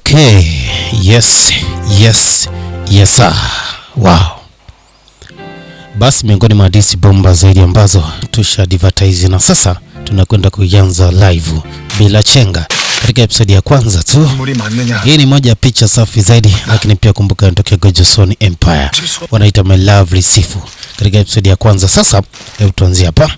Okay, yes sir. Wow. Basi miongoni mwa DC bomba zaidi ambazo tusha advertise na sasa tunakwenda kuianza live bila chenga katika episode ya kwanza tu. Hii ni moja picha safi zaidi, lakini pia kumbuka inatokea Gojoseon Empire. Wanaita My Lovely Sifu katika episode ya kwanza. Sasa hebu tuanzie hapa.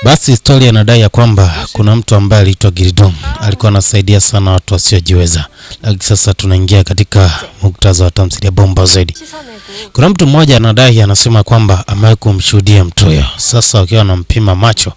Basi historia inadai ya kwamba kuna mtu ambaye aliitwa Giridong, alikuwa anasaidia sana watu wasiojiweza. Lakini sasa tunaingia katika muktadha wa tamthilia bomba zaidi. Kuna mtu mmoja anadai, anasema kwamba amewahi kumshuhudia mtu huyo. Sasa akiwa anampima macho,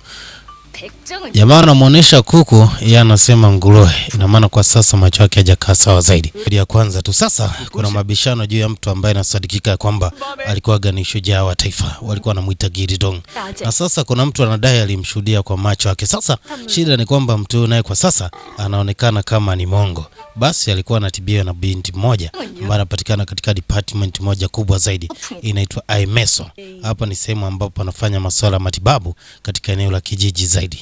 jamaa anamuonesha kuku, yeye anasema nguruwe. Ina maana kwa sasa macho yake hajakaa sawa zaidi. Ya kwanza tu. Sasa kuna mabishano juu ya mtu ambaye anasadikika kwamba alikuwa ni shujaa wa taifa. Walikuwa wanamuita Giridong. Na sasa kuna mtu anadai alimshuhudia kwa macho yake. Sasa shida ni kwamba mtu huyo naye kwa sasa anaonekana kama ni mongo. Basi alikuwa anatibiwa na binti mmoja ambaye anapatikana katika department moja kubwa zaidi, inaitwa Aimeso. Hapa ni sehemu ambapo anafanya masuala ya matibabu katika eneo la kijiji zaidi.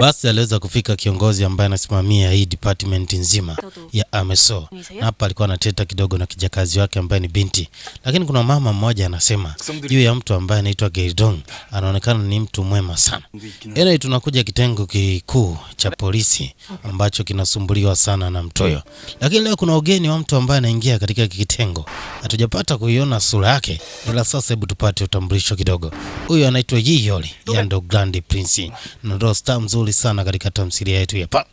Basi aliweza kufika kiongozi ambaye anasimamia hii department nzima ya Aimeso. Na hapa alikuwa anateta kidogo na kijakazi wake ambaye ni binti. Lakini kuna mama mmoja anasema juu ya mtu ambaye anaitwa Giridong, anaonekana ni mtu mwema sana. Ila tunakuja kitengo kikuu cha polisi ambacho kinasumbuliwa sana na mtoyo. Lakini leo kuna ugeni wa mtu ambaye anaingia katika kitengo. Hatujapata kuiona sura yake, ila sasa hebu tupate utambulisho kidogo. Huyu anaitwa Yiyori, Yando Grand Prince. Ndio star mzuri sana katika tamthilia yetu hapa.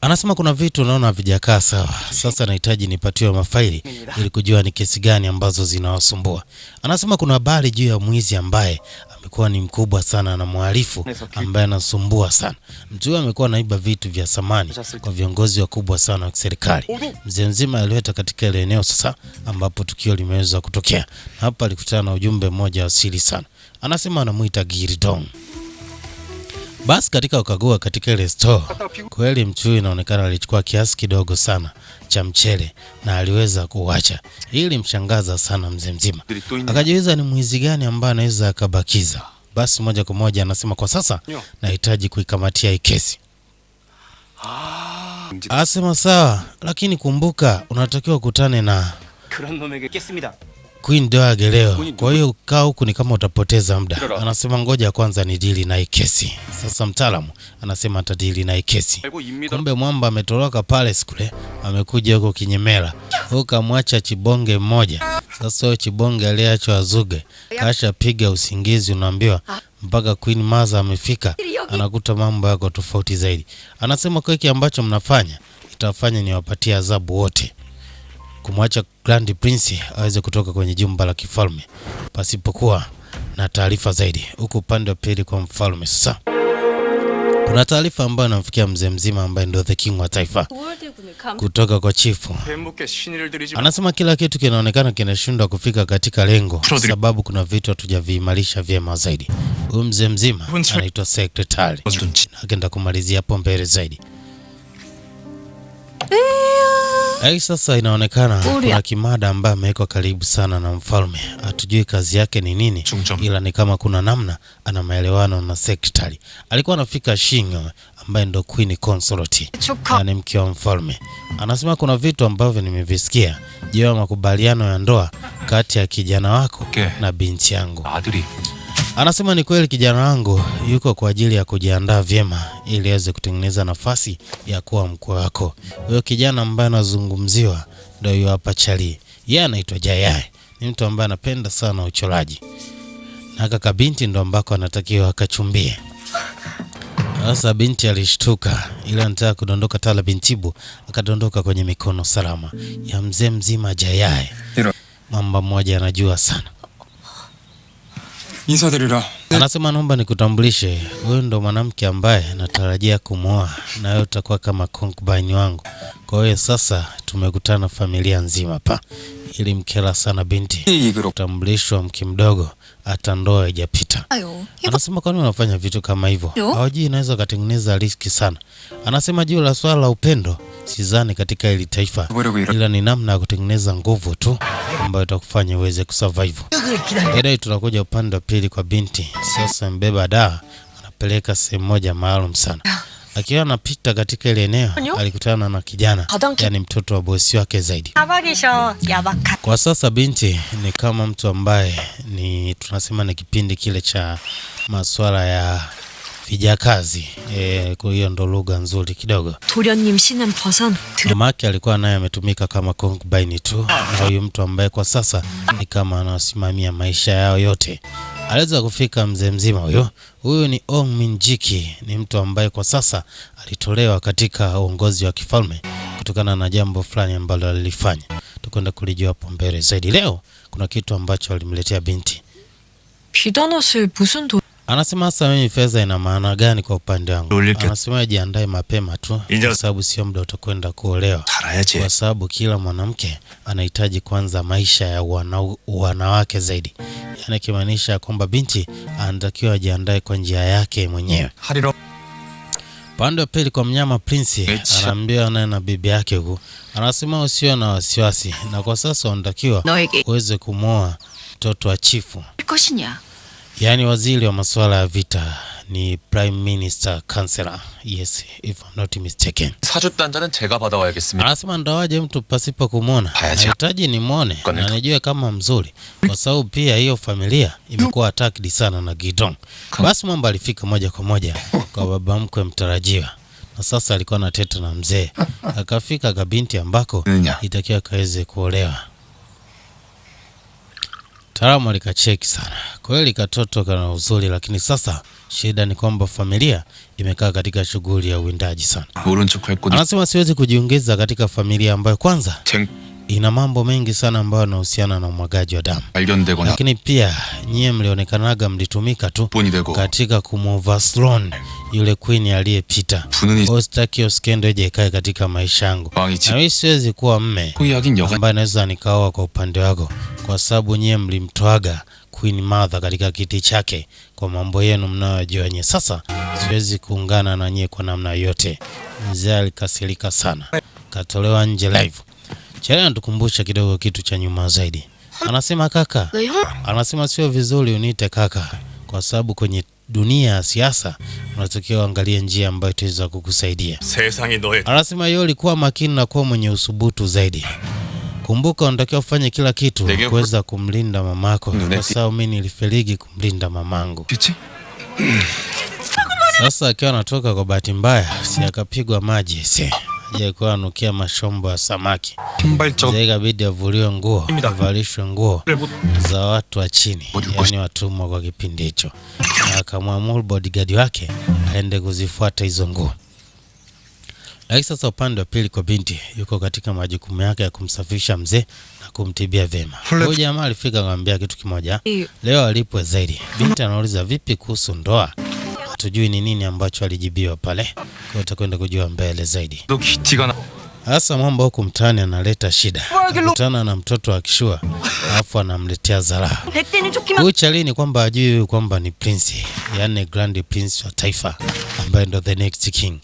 Anasema kuna vitu naona havijakaa sawa. Sasa anahitaji nipatiwe mafaili ili kujua ni kesi gani ambazo zinawasumbua. Anasema kuna habari juu ya mwizi ambaye amekuwa ni mkubwa sana na mhalifu ambaye anasumbua sana. Mtu huyo amekuwa anaiba vitu vya samani kwa viongozi wakubwa sana wa serikali. Mzee mzima aliweta katika ile eneo sasa ambapo tukio limeweza kutokea. Hapa alikutana na ujumbe mmoja wa siri sana. Anasema anamuita Giridong. Basi katika ukagua katika ile store, kweli mtu huyu inaonekana alichukua kiasi kidogo sana cha mchele na aliweza kuacha. Hili mshangaza sana mzee mzima. Akajiuliza ni mwizi gani ambaye anaweza akabakiza. Basi moja kwa moja anasema kwa sasa nahitaji kuikamatia hii kesi. Asema sawa, lakini kumbuka unatakiwa kukutane na Queen Doage leo. Kwa hiyo kaa huku ni kama utapoteza muda. Anasema ngoja kwanza ni dili na hii kesi. Sasa mtaalamu anasema atadili na hii kesi. Kumbe mwamba ametoroka pale skule, amekuja huko Kinyemela. Huko amwacha chibonge mmoja. Sasa huyo chibonge aliachwa azuge. Kasha piga usingizi, unaambiwa mpaka Queen Maza amefika, anakuta mambo yako tofauti zaidi. Anasema kwa hiki ambacho mnafanya itafanya niwapatie adhabu wote. Kumwacha Grand Prince aweze kutoka kwenye jumba la kifalme pasipokuwa na taarifa zaidi. Huko upande wa pili kwa mfalme sasa kuna taarifa ambayo inamfikia mzee mzima ambaye ndio the king wa taifa kutoka kwa chifu. Anasema kila kitu kinaonekana kinashindwa kufika katika lengo sababu kuna vitu hatujaviimarisha vyema zaidi. Huyu mzee mzima anaitwa secretary na akaenda kumalizia hapo mbele zaidi. Sasa inaonekana kuna kimada ambaye amewekwa karibu sana na mfalme. Hatujui kazi yake ni nini, ila ni kama kuna namna ana maelewano na secretary. Alikuwa anafika Shingo ambaye ndo queen consort, yani mke wa mfalme. Anasema kuna vitu ambavyo nimevisikia juu ya makubaliano ya ndoa kati ya kijana wako na binti yangu. Anasema ni kweli kijana wangu yuko kwa ajili ya kujiandaa vyema ili aweze kutengeneza nafasi ya kuwa mkuu wako. Huyo kijana ambaye anazungumziwa ndio yuko hapa Chali. Yeye anaitwa Jayae. Ni mtu ambaye anapenda sana uchoraji. Na kaka binti ndo ambako anatakiwa akachumbie. Sasa binti alishtuka, ila anataka kudondoka tala bintibu, akadondoka kwenye mikono salama ya mzee mzima Jayae. Mambo mmoja anajua sana. Anasema naomba nikutambulishe, wewe ndo mwanamke ambaye natarajia kumwoa na wewe utakuwa kama concubine wangu. Kwa hiyo sasa tumekutana familia nzima hapa. Ili mkela sana binti. Kutambulishwa mke mdogo hata ndoa haijapita. Anasema kwa nini unafanya vitu kama hivyo? Hawajui inaweza kutengeneza riski sana. Anasema juu la swala la upendo sidhani katika hili taifa, ila ni namna ya kutengeneza nguvu tu ambayo itakufanya uweze kusurvive. Baadaye tunakuja upande wa pili kwa binti. Sasa mbeba dawa akampeleka sehemu moja maalum sana. Akiwa anapita katika ile eneo alikutana na kijana, yani mtoto wa bosi wake zaidi. Kwa sasa binti ni kama mtu ambaye ni tunasema ni kipindi kile cha masuala ya vijakazi. Kwa hiyo ndo lugha nzuri kidogo. Mamake alikuwa naye ametumika kama concubine tu, na huyu mtu ambaye kwa sasa ni kama anasimamia maisha yao yote. Aliweza kufika mzee mzima huyo. Huyu ni Ong Minjiki, ni mtu ambaye kwa sasa alitolewa katika uongozi wa kifalme kutokana na jambo fulani ambalo alilifanya. Tukwenda kulijua hapo mbele zaidi. Leo kuna kitu ambacho alimletea binti. Anasema sasa mimi fedha ina maana gani kwa upande wangu? Anasema jiandae mapema tu kwa sababu sio muda utakwenda kuolewa. Kwa sababu kila mwanamke anahitaji kwanza maisha ya wanawake zaidi. Yaani kimaanisha kwamba binti anatakiwa ajiandae kwa njia yake mwenyewe. Pande wa pili kwa mnyama Prince anaambia naye na bibi yake huko. Anasema usio na wasiwasi, na kwa sasa unatakiwa uweze kumwoa mtoto wa chifu. Yani waziri wa masuala ya vita, ni Prime Minister Chancellor. Yes, if I'm not mistaken. 사주단자는 제가 받아와야겠습니다. Anasema ndawaje mtu pasipo kumwona. Nahitaji nimwone na nijue kama mzuri, kwa sababu pia hiyo familia imekuwa attacked sana na Gidong. Basi mambo alifika moja kwa moja kwa baba mkwe mtarajiwa, na sasa alikuwa anateta na mzee. Akafika kabinti ambako itakiwa kaweze kuolewa. Taramu alikacheki sana. Kweli katoto kana uzuri, lakini sasa shida ni kwamba familia imekaa katika shughuli ya uwindaji sana. Anasema siwezi kujiongeza katika familia ambayo kwanza ina mambo mengi sana ambayo yanahusiana na umwagaji wa damu. Lakini pia nyie mlionekanaga mlitumika tu katika kumoverthrow yule queen aliyepita. Ostaki skendo je ikae katika maisha yangu. Na mimi siwezi kuwa mme ambaye naweza nikaoa kwa upande wako, kwa sababu nyie mlimtoaga Queen Mother katika kiti chake kwa mambo yenu mnayojua nyie. Sasa siwezi kuungana na nyie kwa namna yote. Mzee alikasirika sana. Katolewa nje live. Chale anatukumbusha kidogo kitu cha nyuma zaidi. Anasema kaka. Anasema sio vizuri uniite kaka, kwa sababu kwenye dunia ya siasa unatakiwa angalia njia ambayo itaweza kukusaidia. Anasema yeye alikuwa makini na kuwa mwenye usubutu zaidi. Kumbuka unatakiwa ufanye kila kitu kuweza kumlinda mamako, kwa sababu mimi nilifeligi kumlinda mamangu. Sasa akiwa anatoka kwa bahati mbaya, si akapigwa maji ese. Je, kwa anukia mashombo ya samaki. Zai kabidi avuliwe nguo, avalishwe nguo za watu wa chini, yani watumwa kwa kipindi hicho. Na akamwamuru bodyguard wake aende kuzifuata hizo nguo. Lakini sasa upande wa pili kwa binti yuko katika majukumu yake ya kumsafisha mzee na kumtibia vema. Huyo jamaa alifika akamwambia kitu kimoja. Leo alipwe zaidi. Binti anauliza vipi kuhusu ndoa? Hatujui ni nini ambacho alijibiwa pale. Kwa utakwenda kujua mbele zaidi. Hasa mambo huko mtaani analeta shida. Kutana na mtoto wa kishua, alafu anamletea dharau. Uchali ni kwamba ajui kwamba ni prince, yani grand prince wa taifa ambaye ndo the next king.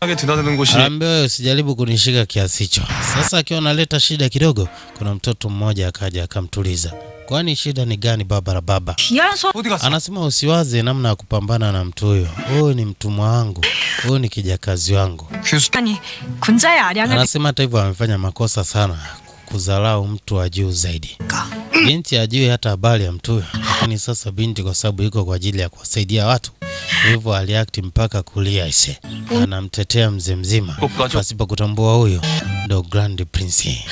Ambaye usijaribu kunishika kiasi hicho. Sasa akiwa analeta shida kidogo, kuna mtoto mmoja akaja akamtuliza. Kwani shida ni gani baba la baba? Anasema usiwaze namna ya kupambana na mtu huyo. Huyu ni mtumwa wangu. Huyu ni kijakazi wangu. Anasema hata hivyo amefanya makosa sana kudharau mtu wa juu zaidi. Binti ajui hata habari ya mtu huyo. Lakini sasa binti kwa sababu yuko kwa ajili ya kuwasaidia watu, hivyo aliact mpaka kulia ise. Anamtetea mzee mzima pasipo kutambua huyo ndo grand prince,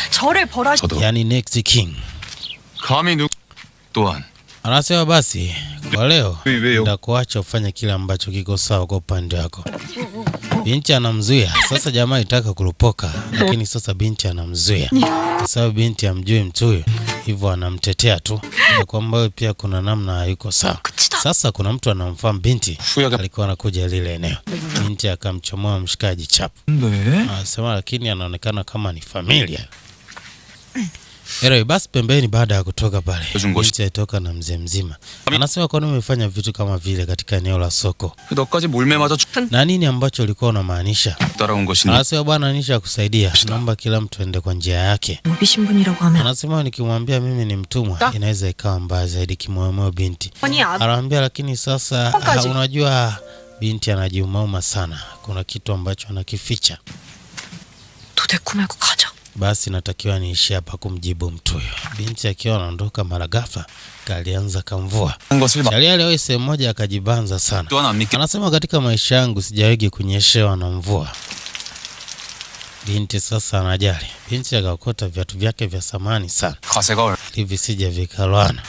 yani next king. Anasema basi kwa leo ndakuacha ufanye kile ambacho kiko sawa kwa upande wako. Binti anamzuia. Sasa jamaa alitaka kurupoka, lakini sasa binti anamzuia. Kwa sababu binti hamjui mtu huyo, hivyo anamtetea tu. Kwa kwamba pia kuna namna hayuko sawa. Sasa kuna mtu anamfahamu binti, alikuwa anakuja lile eneo. Binti akamchomoa mshikaji chapu. Anasema lakini anaonekana kama ni familia. Basi pembeni baada ya kutoka pale, binti alitoka na mzee mzima. Anasema kwa nini umefanya vitu kama vile katika eneo la soko? Na nini ambacho ulikuwa unamaanisha? Anasema bwana nisha kusaidia. Naomba kila mtu aende kwa njia yake. Anasema nikimwambia mimi ni mtumwa inaweza ikawa mbaya zaidi kimoyo binti. Anamwambia lakini sasa unajua Binti anajiumauma sana, kuna kitu ambacho anakificha. 데리고 말고 가자. Basi natakiwa niishi hapa kumjibu mtu huyo. Binti akiwa anaondoka mara ghafla kalianza kamvua. Shalia leo sehemu moja akajibanza sana. Anasema katika maisha yangu sijawahi kunyeshewa na mvua. Binti sasa anajali. Binti akakota viatu vyake vya samani sana hivi sije vikaloana.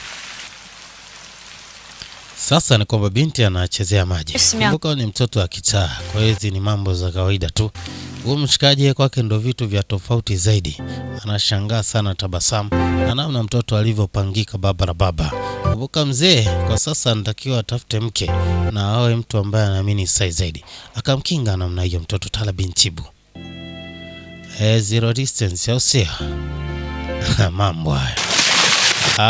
Sasa ni kwamba binti anachezea maji. Kumbuka ni mtoto wa kitaa, kwa hizi ni mambo za kawaida tu. Huyu mshikaji kwake ndo vitu vya tofauti zaidi. Anashangaa sana tabasamu na namna mtoto alivyopangika baba na baba. Kumbuka mzee kwa sasa anatakiwa atafute mke na awe mtu ambaye anaamini sai zaidi. Akamkinga namna hiyo mtoto Tala bintibu. Zero distance au sio? Mambo haya.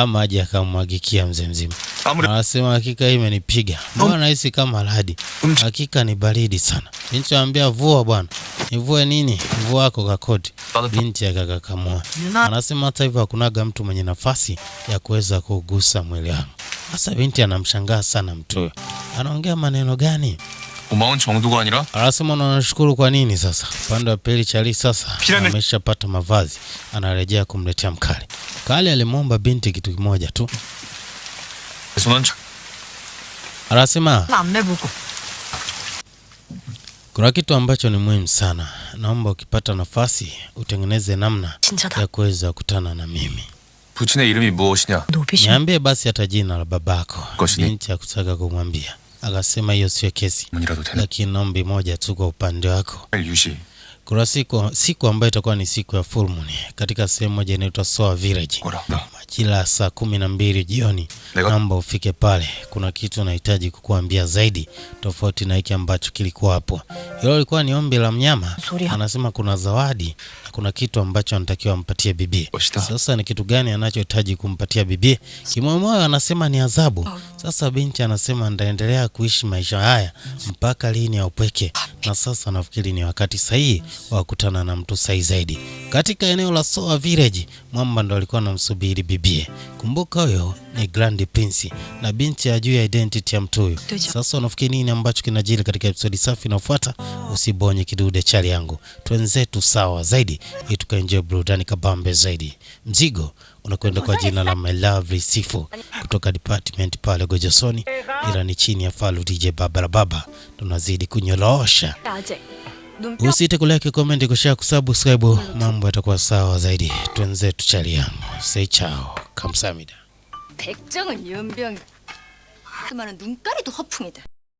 Maji akamwagikia mzee mzima. Anasema hakika hii imenipiga. Mbona nahisi kama radi? Hakika ni baridi sana. Binti anambia vua bwana. Nivue nini? Vua yako kakoti. Binti akakakamua. Anasema hata hivyo hakunaga mtu mwenye nafasi ya kuweza kugusa mwili wangu. Sasa binti anamshangaa sana mtu huyo. Anaongea maneno gani? 고마운 정도가 아니라 Anasema unashukuru kwa nini sasa? Upande wa pili Chali sasa ameshapata mavazi, anarejea kumletea mkali. Kali alimwomba binti kitu kimoja tu. Anasema kuna kitu ambacho ni muhimu sana. Naomba ukipata nafasi utengeneze namna ya kuweza kukutana na mimi. 부친의 이름이 무엇이냐? Niambie basi hata jina la babako. Binti hakutaka kumwambia. Akasema hiyo sio kesi. Lakini nombi moja tu kwa upande wako. Kuna siku ambayo itakuwa ni siku ya full moon katika sehemu moja inaitwa Soa Village. Majira saa 12 jioni. Naomba ufike pale. Kuna kitu nahitaji kukuambia zaidi tofauti na hiki ambacho kilikuwa hapo. Hilo lilikuwa ni ombi la mnyama. Anasema kuna zawadi na kuna kitu ambacho anatakiwa ampatie bibi. Sasa ni kitu gani anachohitaji kumpatia bibi? Kimoyomoyo anasema ni adhabu. Sasa binti anasema ndaendelea kuishi maisha haya mpaka lini ya upweke. Na sasa nafikiri ni wakati sahihi wa kukutana na mtu sahihi zaidi. Katika eneo la Soa Village, mwamba ndo alikuwa anamsubiri bibie. Kumbuka huyo ni Grand Prince na binti hajui identity ya mtu huyo. Sasa unafikiri nini ambacho kinajiri katika episode safi inayofuata? Usibonye kidude chali yangu. Twenzetu sawa zaidi ili tukaenjoy burudani kabambe zaidi. Mzigo unakwenda kwa jina la My Lovely Sifu kutoka department pale Gojosoni, ila ni chini ya Falu DJ Baba Baba. Tunazidi kunyolosha. Usite kulike, comment, kushare, kusubscribe. Mambo yatakuwa sawa zaidi. Twenzetu chali yangu. Say ciao. 감사합니다. 백정은 연병. 그 말은 눈가리도 허풍이다.